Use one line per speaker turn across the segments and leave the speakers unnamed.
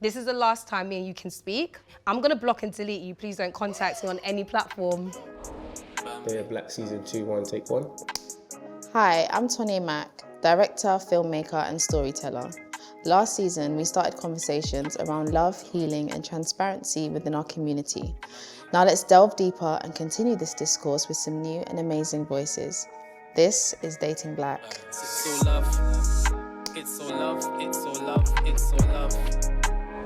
This is the last time me and you can speak. I'm gonna block and delete you. Please don't contact me on any platform.
Day of Black Season 2, 1, take 1.
Hi, I'm Tony Mack, director, filmmaker and storyteller. Last season, we started conversations around love, healing and transparency within our community. Now let's delve deeper and continue this discourse with some new and amazing voices. This is Dating Black.
It's so love, it's so love, it's so love, it's so love,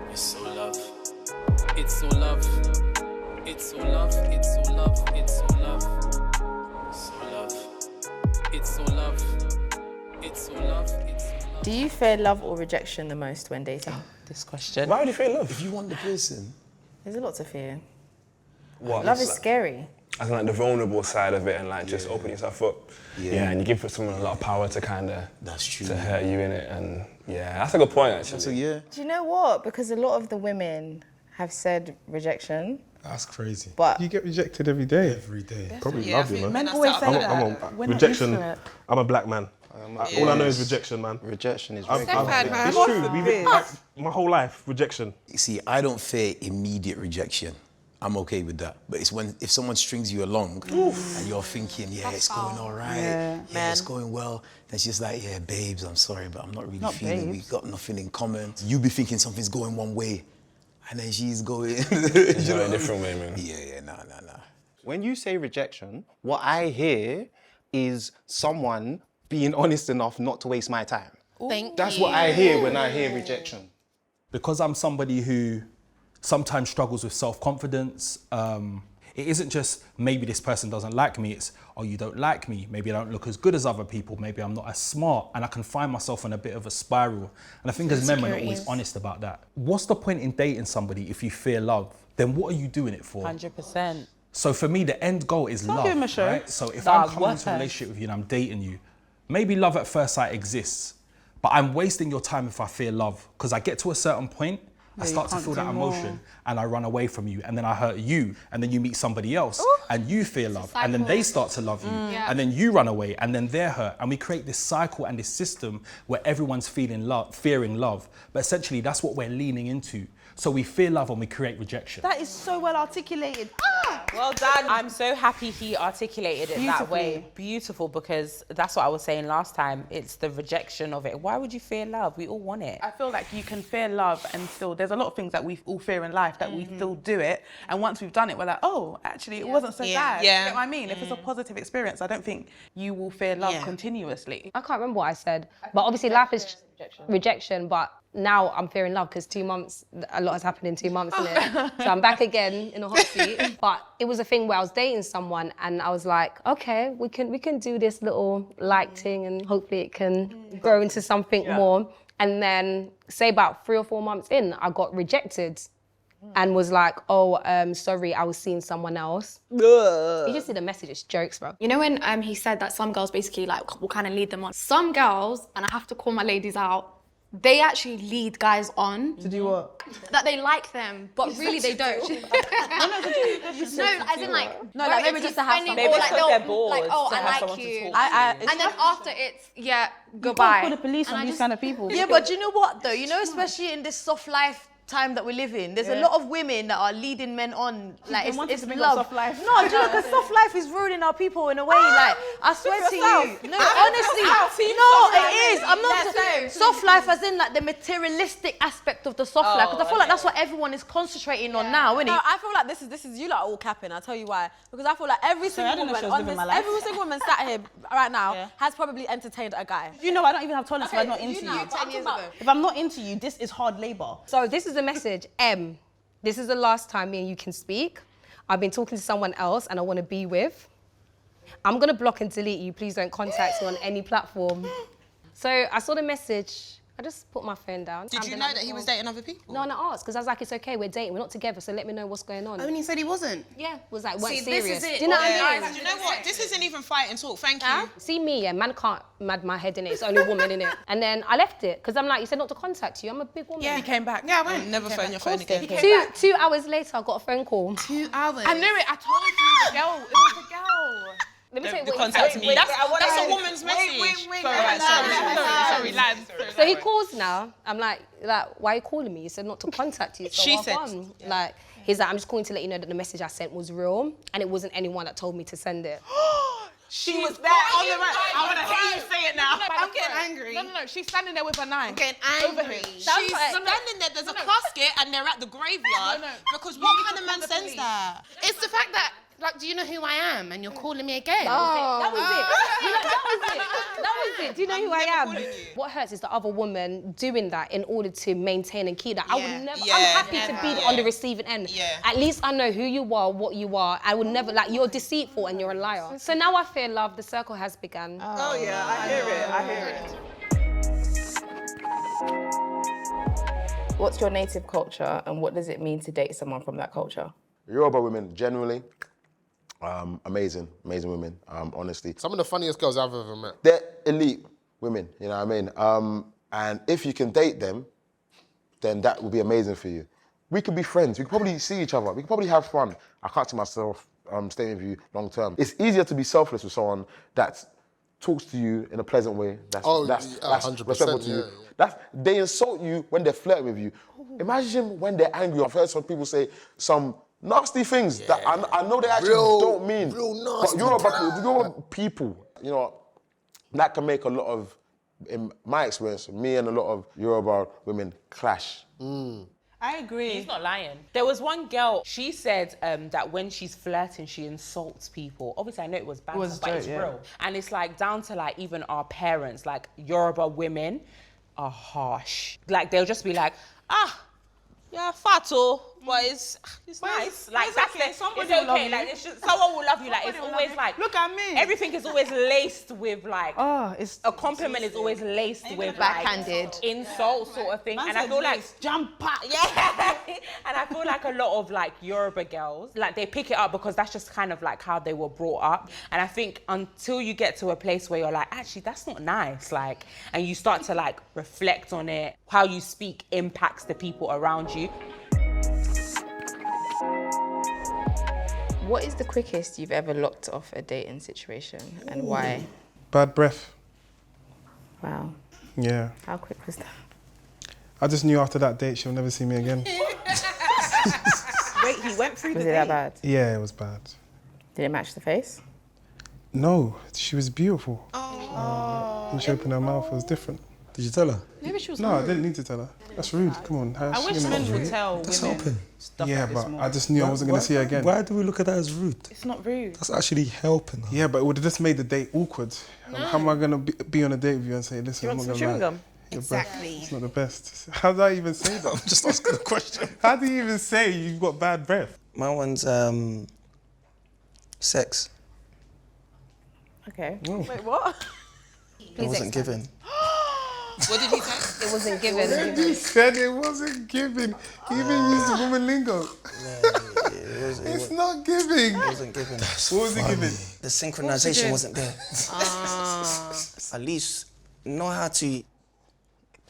it's so love, it's so love, it's so love, it's so love, it's so love, it's so love, it's so love, it's so love, it's so love.
Do you fear love or rejection the most when dating? This question.
Why would you fear love?
If you want the person.
There's a lot to fear.
What?
Love is scary.
I think like the vulnerable side of it and like just open yourself up. Yeah, and you give someone a lot of power to kind of...
That's true.
To hurt you in it, and yeah, that's a good point actually.
So yeah.
Do you know what? Because a lot of the women have said rejection.
That's crazy.
But
you get rejected every day.
Every day.
Probably love you, man.
Men always say that.
Rejection. I'm a black man. All I know is rejection, man.
Rejection is
It's
very
true. My whole life, rejection.
You see, I don't fear immediate rejection. I'm okay with that. But it's if someone strings you along and you're thinking, it's going all right, it's going well, then she's like, yeah, babes, I'm sorry, but I'm not really feeling it. We've got nothing in common. You be thinking something's going one way, and then she's going
a different way, man.
Yeah, nah.
When you say rejection, what I hear is someone being honest enough not to waste my time. That's what I hear when I hear rejection.
Because I'm somebody who sometimes struggles with self-confidence. It isn't just maybe this person doesn't like me, it's, oh, you don't like me, maybe I don't look as good as other people, maybe I'm not as smart, and I can find myself in a bit of a spiral. And I think as men, we're not always honest about that. What's the point in dating somebody if you fear love? Then what are you doing it for?
100%.
So for me, the end goal is love, right? So if I'm coming into a relationship with you and I'm dating you, maybe love at first sight exists, but I'm wasting your time if I fear love, because I get to a certain point, I start to feel that emotion and I run away from you, and then I hurt you, and then you meet somebody else and you fear love, and then they start to love you, and then you run away, and then they're hurt, and we create this cycle and this system where everyone's feeling love, fearing love, but essentially that's what we're leaning into. So we fear love and we create rejection.
That is so well articulated.
Well done. I'm so happy he articulated it that way. Beautiful, because that's what I was saying last time. It's the rejection of it. Why would you fear love? We all want it.
I feel like you can fear love and still, there's a lot of things that we all fear in life that we still do it. And once we've done it, we're like, oh, actually, it wasn't so bad. You know what I mean? If it's a positive experience, I don't think you will fear love continuously.
I can't remember what I said, but obviously life is rejection, but now I'm fearing love because 2 months, a lot has happened in 2 months, innit? So I'm back again in a hot seat. But it was a thing where I was dating someone and I was like, okay, we can do this little like thing and hopefully it can grow into something more. And then say about 3 or 4 months in, I got rejected and was like, oh, sorry, I was seeing someone else. You just see the message, it's jokes, bro.
You know when he said that some girls basically like will kind of lead them on. Some girls, and I have to call my ladies out, they actually lead guys on.
To do what?
That they like them, but really they don't. No, as in like...
No, like maybe just to have some...
Maybe because they're bored. Like, oh, I like you. And then after it's, goodbye.
You can't call the police on these kind of people.
Yeah, but you know what though? You know, especially in this soft life time that we live in, there's a lot of women that are leading men on, like it's love.
Soft life.
No, do you know, because soft life is ruining our people in a way. Like I swear to you, no, honestly, no, it is. I'm not soft life as in like the materialistic aspect of the soft life, because I feel like that's what everyone is concentrating on now, isn't it?
No, I feel like this is you lot are all capping. I'll tell you why. Because I feel like every single woman sat here right now has probably entertained a guy.
You know, I don't even have tolerance if I'm not into you.
10 years ago.
If I'm not into you, this is hard labour.
So this is the message, this is the last time me and you can speak. I've been talking to someone else and I want to be with. I'm gonna block and delete you. Please don't contact me on any platform. So I saw the message. I just put my phone down.
Did you know that he was dating other people?
No, and I asked, because I was like, it's okay, we're dating, we're not together, so let me know what's going on.
Oh, and he said he wasn't?
Yeah, was like, weren't serious.
This is it.
Do you know what I mean?
Do you know what? This isn't even fight and talk, thank you.
See me, yeah, man can't mad my head in it, it's only a woman in it. And then I left it, because I'm like, you said not to contact you, I'm a big woman.
Yeah,
he came back.
Yeah, I won't. Never phone your phone again.
2 hours later, I got a phone call.
2 hours?
I knew it, I told you, the girl, it was the girl.
Let me tell you
the
what
contact me. That's
a
woman's message.
Sorry, lads.
So he calls now. I'm like, why are you calling me? He said not to contact you. So
She
I'll
said,
come. Like, he's like, I'm just calling to let you know that the message I sent was real, and it wasn't anyone that told me to send it.
She was there on the right. I want to hear you say it now.
I'm getting angry.
No. She's standing there with her knife.
I'm getting angry. She's standing there. There's a casket, and they're at the graveyard. Because what kind of man sends that? It's the fact that. Like, do you know who I am? And you're calling me again?
That was it. Do you know who I am? What hurts is the other woman doing that in order to maintain and keep that. I would never. I'm happy to be on the receiving end. At least I know who you are, what you are. I would never, like, you're deceitful and you're a liar. So now I feel love. The circle has begun.
Oh yeah, I hear it.
What's your native culture and what does it mean to date someone from that culture?
Yoruba women, generally, amazing women, honestly.
Some of the funniest girls I've ever met.
They're elite women, you know what I mean? And if you can date them, then that would be amazing for you. We could be friends, we could probably see each other, we could probably have fun. I can't see myself staying with you long term. It's easier to be selfless with someone that talks to you in a pleasant way, that's
100%,
respectful to you. They insult you when they're flirting with you. Imagine when they're angry. I've heard some people say some nasty things that I know they actually don't mean.
Real nasty.
But Yoruba people, you know, that can make a lot of, in my experience, me and a lot of Yoruba women clash.
I agree.
He's not lying. There was one girl, she said that when she's flirting, she insults people. Obviously, I know it was bad, but it's real. And it's like down to like even our parents, like Yoruba women are harsh. Like they'll just be like, yeah, fat but it's nice. Like that's
okay.
it's okay. Like it's just someone will love you. Like it's always like
look at me.
Everything is always laced with like
it's
a compliment is always laced with
backhanded
like, insult sort of thing. And I feel like
jump back.
Yeah. And I feel like a lot of like Yoruba girls, like they pick it up because that's just kind of like how they were brought up. And I think until you get to a place where you're like, actually that's not nice, like, and you start to like reflect on it, how you speak impacts the people around you.
What is the quickest you've ever locked off a dating situation and why?
Bad breath.
Wow.
Yeah.
How quick was that?
I just knew after that date she'll never see me again.
Wait, he went through
Was
the
it
date?
that bad?
Yeah, it was bad.
Did it match the face?
No, she was beautiful. When she opened her mouth, it was different.
Did you tell her?
Maybe she was
No, I
rude.
didn't need to tell her. That's rude, come on.
I wish men would tell women stuff
Yeah,
like this
but
more.
I just knew I wasn't going to see her again.
Why do we look at that as rude?
It's not rude.
That's actually helping her.
Yeah, but it would have just made the date awkward. How am I going to be on a date with you and say, listen, I'm not going to lie. Your breath, it's not the best. How do I even say that?
I'm just asking a question.
How do you even say you've got bad breath?
My one's sex.
Okay.
Oh.
Wait, what?
It wasn't given.
What did he say?
It wasn't given.
He said it wasn't given. He even used the woman lingo. It's not giving.
It wasn't given.
What was it given?
The synchronization wasn't there. At least know how to,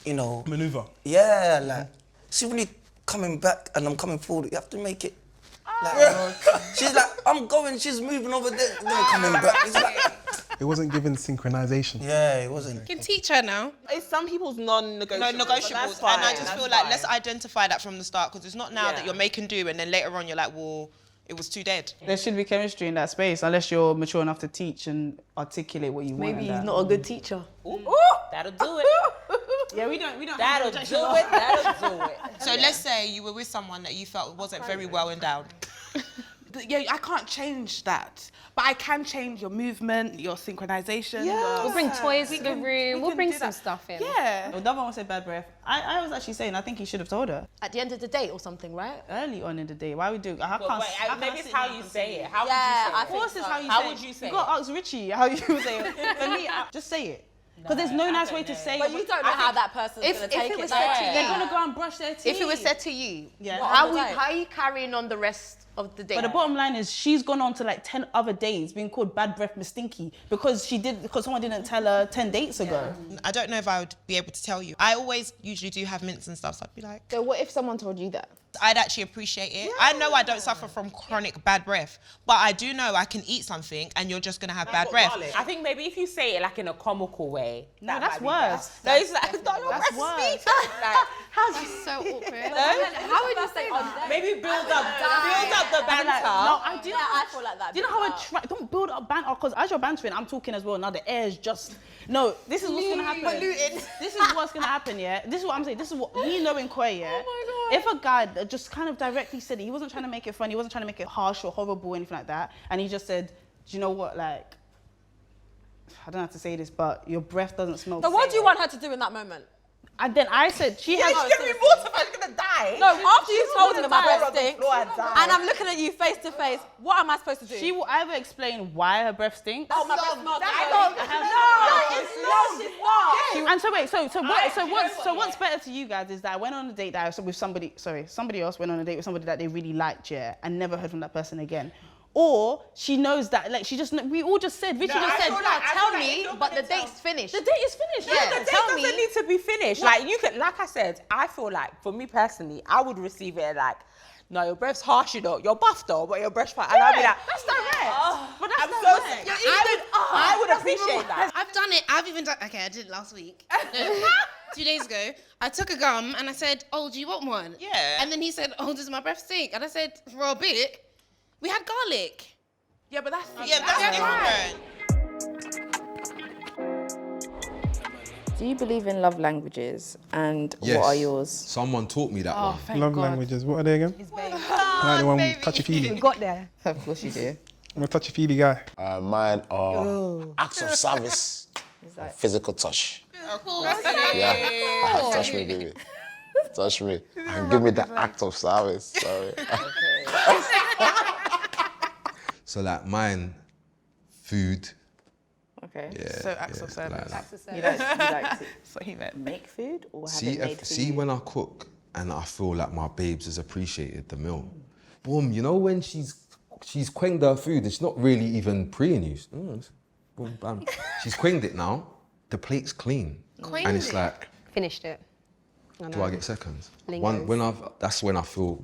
you know...
Maneuver.
Yeah, like, see when you're coming back and I'm coming forward, you have to make it... Like, she's like, I'm going, she's moving over there, then coming back. It's like,
It wasn't given synchronization.
yeah, it wasn't.
You can teach her now.
It's some people's non-negotiables.
Non-negotiables,
And I
fine,
just feel
that's
like
fine.
let's identify that from the start, because it's not now that you're making do and then later on you're like, well, it was too dead.
There should be chemistry in that space, unless you're mature enough to teach and articulate what you want.
Maybe he's not a good teacher.
That'll do it.
Yeah, we don't.
That'll do it. That'll do it.
So let's say you were with someone that you felt wasn't very well endowed.
Yeah, I can't change that, but I can change your movement, your synchronization.
Yeah. We'll bring toys to the
can-
room.
we
We'll
can
bring
do
some
that.
stuff in.
Yeah. Well, the other one said bad breath. I was actually saying I think he should have told her
At the end of the date or something, right?
early on in the day. Why we do? How
But
can't?
wait,
how can
maybe
I
it's
sit
how
here
you
and
say
continue?
it. How
Yeah,
would you say
I
it?
Of course, it's how you
How
say
would
it.
you say
You
it?
got to ask Richie how you say it. For me, just say it. Because there's no nice way to say
But
it.
you don't know how that person's going to take it.
They're going to go and brush their teeth.
If it was said to you,
Yeah.
how are you carrying on the rest of the day?
But the bottom line is she's gone on to like 10 other dates being called bad breath mistinky because someone didn't tell her 10 dates ago.
I don't know if I would be able to tell you. I always usually do have mints and stuff, so I'd be like...
So what if someone told you that?
I'd actually appreciate it. I know I don't suffer from chronic bad breath, but I do know I can eat something and you're just going to have bad breath.
I think maybe if you say it like in a comical way.
No, that's worse.
No, it's like, not your
That's
breath
worse.
speech. Like,
That's so awkward.
how would you say that? Maybe build up the banter.
No, I do.
I feel like that.
Do you know how I try? Don't build up banter because as you're bantering, I'm talking as well. Now the air's just no. This is what's gonna happen. This is what's gonna happen. Yeah. This is what I'm saying. This is what me knowing Koi. Yeah. Oh my God. If a guy just kind of directly said it, he wasn't trying to make it funny. He wasn't trying to make it harsh or horrible or anything like that, and he just said, "Do you know what? Like, I don't have to say this, but your breath doesn't smell."
So what do you want her to do in that moment?
And then I said, she has...
She's gonna be mortified, she's gonna die.
No, after you've told him my breath stinks,
and
and I'm looking at you face to face, what am I supposed to do?
She will either explain why her breath stinks.
Oh, my breath smells.
No, and so wait, so what's better to you guys is that I went on a date with somebody else went on a date with somebody that they really liked, yeah, and never heard from that person again. Or she knows that, like, we all just said, Richie just said,
tell me, but the date's finished.
The date is finished.
Yeah, the date doesn't need to be finished. Like, you can, like I said, I feel like, for me personally, I would receive it like, no, your breath's harsh, you know, you're buff though, but your breath's fine. And I'll be like,
that's direct. But that's direct.
I would appreciate that.
I've done it. I've even done. Okay, I did it last week. No, 2 days ago, I took a gum and I said, "Oh, do you want one?"
Yeah.
And then he said, "Oh, does my breath stink?" And I said, "For a bit, we had garlic."
Yeah, but that's
different.
Do you believe in love languages, and
Yes.
what are yours?
Someone taught me that one.
Love languages. What are they again? Like the one touchy-feely.
We got there.
Of course you do.
I'm a touchy-feely guy.
Mine are acts of service, and physical touch. Yeah, touch me, baby. Touch me. And give me the act of service. Sorry.
So like mine, food.
Okay.
Yeah.
So acts of service.
Like that.
Acts of
You like to
So he meant
make food or have
See,
it made for
see
you?
when I cook and I feel like my babes has appreciated the meal. Boom, you know when she's quenged her food and she's not really even preying you. Boom, bam. She's quenged it now. The plate's clean. And it's like,
Finished it.
do I get seconds?
Lingers.
That's when I feel.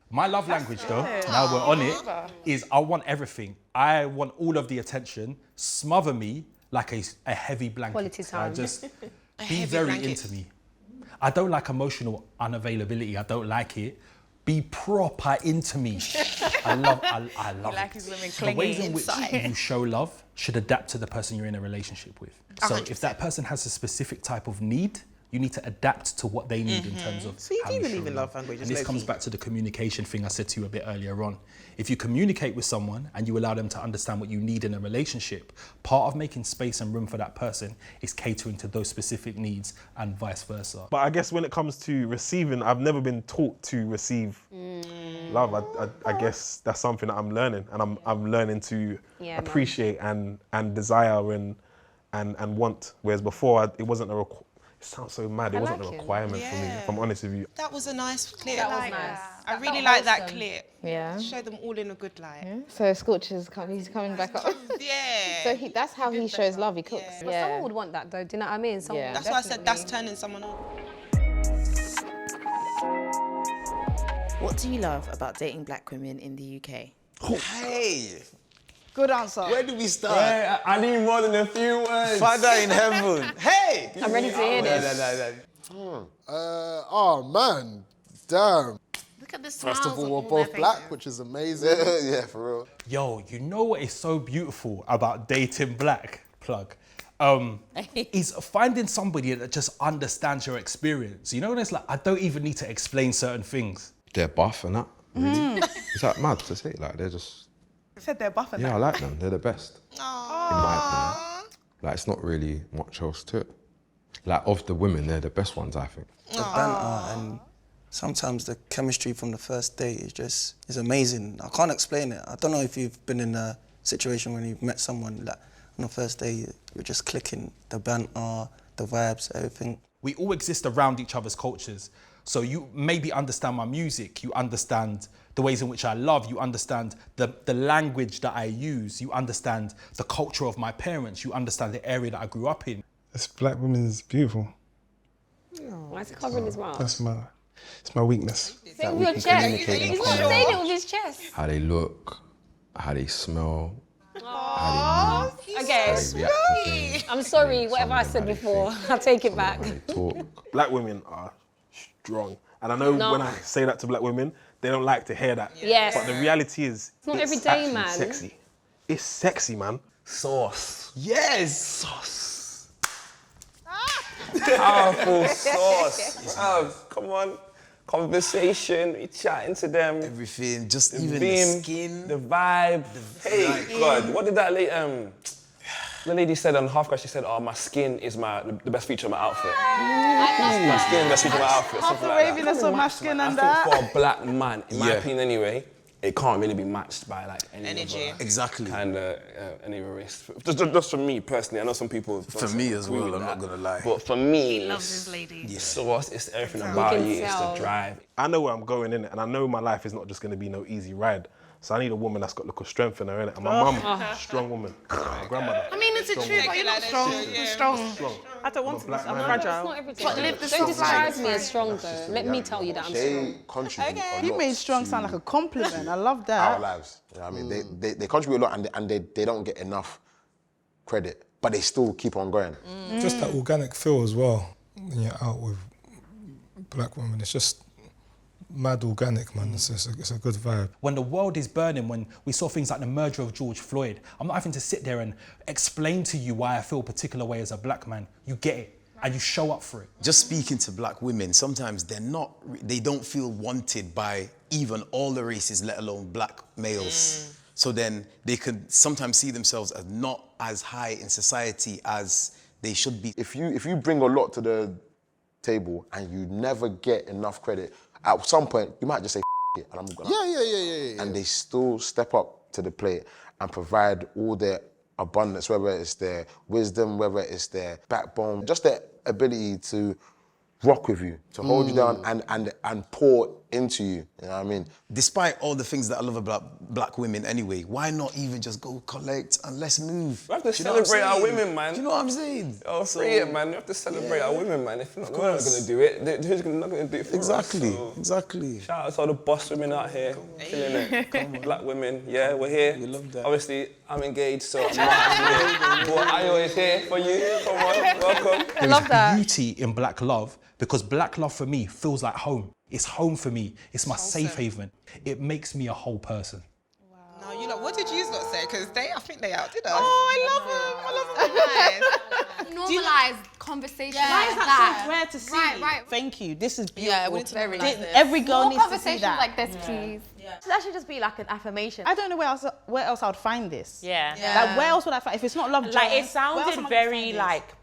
My love language, though, now we're on it, is I want everything. I want all of the attention. Smother me like a heavy blanket.
Quality time.
Just be very into me. I don't like emotional unavailability. I don't like it. Be proper into me. I love
like
it.
his women
The ways in which
inside.
you show love should adapt to the person you're in a relationship with. So
100%.
if that person has a specific type of need, you need to adapt to what they need in terms of
So you
how
do
you
believe
show
in love languages,
And this
low-key?
comes back to the communication thing I said to you a bit earlier on. If you communicate with someone and you allow them to understand what you need in a relationship, part of making space and room for that person is catering to those specific needs and vice versa.
But I guess when it comes to receiving, I've never been taught to receive love. I guess that's something that I'm learning, and I'm learning to appreciate and desire and want. Whereas before, it wasn't a it sounds so mad. It wasn't a requirement for me, if I'm honest with you.
That was a nice clip.
That was nice.
I really like that clip.
Yeah.
Show them all in a good light.
So Scorch is he's coming back up.
Yeah.
So that's how he shows love. He cooks.
But someone would want that though, do you know what I mean? Someone
Yeah.
That's why I said that's turning someone on.
What do you love about dating black women in the UK?
Hey,
Good answer.
where do we start?
Yeah, I need more than a few words.
Father in heaven. Hey!
I'm ready to hear this.
Oh man, damn.
Look at the
First
smiles
of all,
on
we're
all
both
their
black,
faces.
which is amazing.
Yeah, for real.
Yo, you know what is so beautiful about dating black, plug? Is finding somebody that just understands your experience. You know, when it's like, I don't even need to explain certain things.
They're buff and that, really. Is that mad to say? Like, they're just...
I said they're buff and
Yeah,
that.
I like them. They're the best. In my opinion. Like, it's not really much else to it. Like, of the women, they're the best ones, I think.
The banter and sometimes the chemistry from the first date is amazing. I can't explain it. I don't know if you've been in a situation when you've met someone that On the first day, you're just clicking, the banter, the vibes, everything.
We all exist around each other's cultures. So you maybe understand my music, you understand the ways in which I love, you understand the language that I use, you understand the culture of my parents, you understand the area that I grew up in.
This black woman is beautiful.
Why is he covering his mouth?
It's my weakness.
Say it with your chest. He's not saying it with his chest.
How they look, how they smell, how they move,
Okay.
how they react to things.
I'm sorry, whatever I said before, I'll take it back.
Black women are strong. And I know when I say that to black women, they don't like to hear that.
Yes.
But the reality is,
It's not every day,
actually
man.
sexy. It's sexy, man.
Sauce.
Yes!
Sauce. Powerful sauce. Come on. Conversation, we chatting to them.
Everything, just
the
even
beam,
the skin.
the vibe. Hey, God, what did that the lady said on Half Crash? She said, "Oh, my skin is the best feature of my outfit. My skin is the best feature of my outfit."
Half the waviness of my skin and that.
I think for a black man, in my opinion anyway, it can't really be matched by like any
energy.
Exactly.
And any race. Just for me personally, I know some people.
For me as well, I'm not gonna lie.
But for me,
He loves his lady.
The sauce, it's everything about you. It's the drive.
I know where I'm going in it, and I know my life is not just going to be no easy ride. So I need a woman that's got a look of strength in her, innit? And my mum, strong woman. My grandmother.
I mean, it's a true, but you're not strong. You're strong.
I don't want to be. I'm
It's
fragile.
not every day.
But live the
Don't
soft life.
describe me as strong, though. Let me tell you that I'm strong.
Contribute a
You
lot
made strong sound like a compliment. I love
our
that.
lives. You know what I mean? They contribute a lot and they don't get enough credit, but they still keep on going.
Just that organic feel as well when you're out with black women. It's just mad organic, man. It's a good vibe.
When the world is burning, when we saw things like the murder of George Floyd, I'm not having to sit there and explain to you why I feel a particular way as a black man. You get it. And you show up for it.
Just speaking to black women, sometimes they don't feel wanted by even all the races, let alone black males. So then they could sometimes see themselves as not as high in society as they should be.
If you bring a lot to the table and you never get enough credit, at some point you might just say it and I'm gonna.
Yeah.
And they still step up to the plate and provide all their abundance, whether it's their wisdom, whether it's their backbone, just their ability to rock with you, to hold you down and pour into you. You know what I mean?
Despite all the things that I love about black women anyway, why not even just go collect and let's move?
We have to celebrate our women, man.
Do you know what I'm saying?
Oh, free it, man. We have to celebrate our women, man. If not, we're not going to do it. Who's not going to do it for us?
Exactly.
Shout out to all the boss women out here, killing it. Black women, yeah, we're here.
We love that.
Obviously, I'm engaged, so I'm not actually, but I always here for you. Come on, welcome.
I love that.
Beauty in black love, because black love for me feels like home. It's home for me. It's my safe haven. It makes me a whole person.
No, you lot, what did you lot say? Because I think they outdid us.
Oh, I love them. Normalize conversation.
Why is that so rare to see?
Right.
Thank you. This is beautiful.
Yeah, we need to normalize this.
Every girl
More
needs to see
conversations
that.
like this, please.
It should actually just be like an affirmation.
I don't know where else I would find this.
Yeah.
Like where else would I find if it's not love?
Like
Jones,
it
where else am
sounded
I gonna
very
find this?
like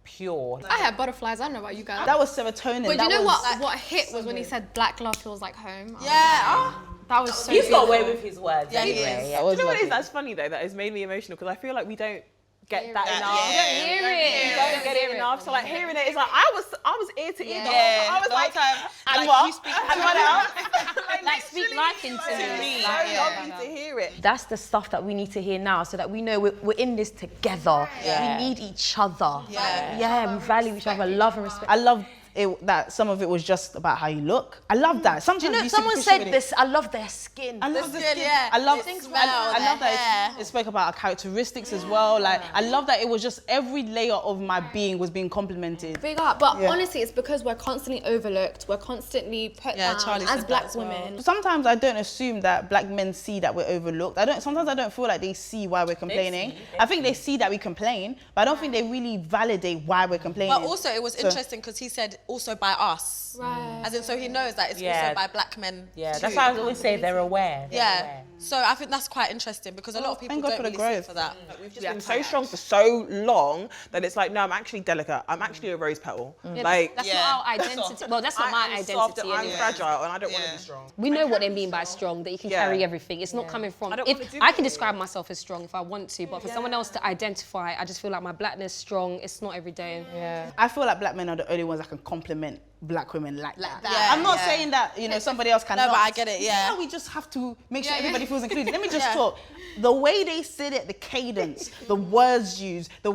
pure.
I had butterflies. I don't know about you guys.
That was serotonin.
But
that
you know
was,
what hit was when he said black love feels like home.
Yeah.
That was so
He's got
beautiful.
away with his words anyway. Yeah.
that was
Do you know what it is
lovely.
that's funny though? That has made me emotional because I feel like we don't get that enough.
Yeah.
You don't get it enough. So like hearing it, it's like I was ear to ear.
Yeah.
I was
The
like,
whole time.
and
Like,
what?
you speak
And what else?
Like, speak life into me.
So lovely to hear it.
That's the stuff that we need to hear now so that we know we're in this together.
Yeah.
We need each other.
Yeah.
We value each other, love and respect.
I love it, that some of it was just about how you look. I love that. Sometimes
Do you know,
you
someone
superficially
said
with it.
this, I love their skin.
I love
The
the
skin,
skin.
yeah.
I love,
The
I
smell,
love
the
that
hair.
it spoke about our characteristics as well. Like I love that it was just every layer of my being was being complimented.
Big up, but
Yeah.
honestly, it's because we're constantly overlooked. We're constantly put down
Charlie
as
said
black
that as well.
women.
Sometimes I don't assume that black men see that we're overlooked. Sometimes I don't feel like they see why we're complaining. I think they see that we complain, but I don't think they really validate why we're complaining.
But also, it was interesting because he said
also by us.
Right.
As in, so he knows that it's also by black men.
Yeah,
too.
that's why I always say they're aware.
Yeah. So I think that's quite interesting because a lot of people don't really see for that.
We've just been so strong for so long that it's like, no, I'm actually delicate. I'm actually a rose petal.
Yeah,
Like,
that's not our identity. Well, that's not my identity.
Soft and I'm
anyway.
fragile and I don't want to be strong.
We know what they mean by strong, that you can carry everything. It's not coming from... I can describe myself as strong if I want to, but for someone else to identify, I just feel like my blackness strong. It's not every day.
Yeah. I feel like black men are the only ones that can compliment black women like that.
that.
I'm not
Yeah.
saying that, you know, somebody else cannot.
No, but I get it, yeah.
Now we just have to make sure everybody feels included. Let me just talk. The way they said it, the cadence, the words used, the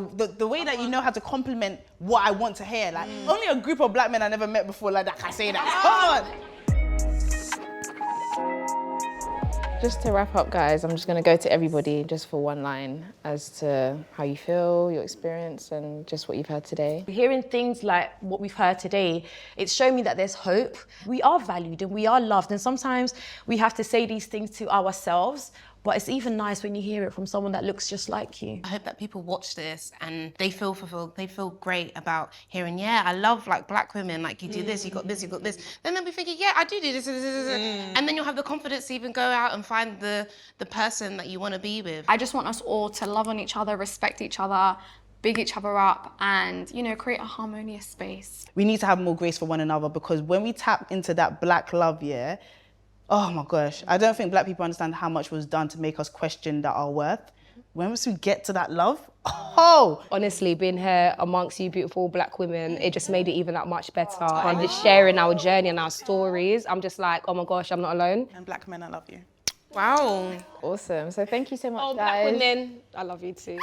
way that you know how to compliment what I want to hear. Like, only a group of black men I never met before like that can say that. Come on.
Just to wrap up, guys, I'm just going to go to everybody just for one line as to how you feel, your experience, and just what you've heard today.
Hearing things like what we've heard today, it's shown me that there's hope. We are valued and we are loved, and sometimes we have to say these things to ourselves, but it's even nice when you hear it from someone that looks just like you.
I hope that people watch this and they feel fulfilled, they feel great about hearing, yeah, I love like black women, like you do this, you got this, you got this. Then they'll be thinking, yeah, I do this. And then you'll have the confidence to even go out and find the person that you want to be with.
I just want us all to love on each other, respect each other, big each other up, and, you know, create a harmonious space.
We need to have more grace for one another, because when we tap into that black love, yeah, oh my gosh, I don't think black people understand how much was done to make us question our worth. Once we get to that love,
honestly, being here amongst you beautiful black women, it just made it even that much better. And just sharing our journey and our stories, I'm just like, oh my gosh, I'm not alone.
And black men, I love you.
Wow. Awesome. So thank you so much, guys.
Black women, I love you too.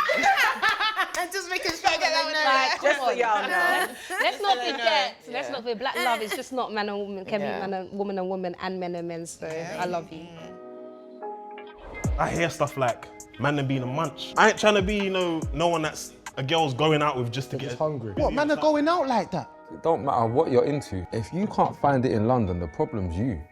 Just making sure that
Just
so y'all know.
Let's not forget. Let's not forget. Black love is just not man and woman. Can be man and woman, and men and men. So I love you.
I hear stuff like man them being a munch. I ain't trying to be, you know, no one that's a girl's going out with just to get
hungry.
What, man are going out like that?
It don't matter what you're into. If you can't find it in London, the problem's you.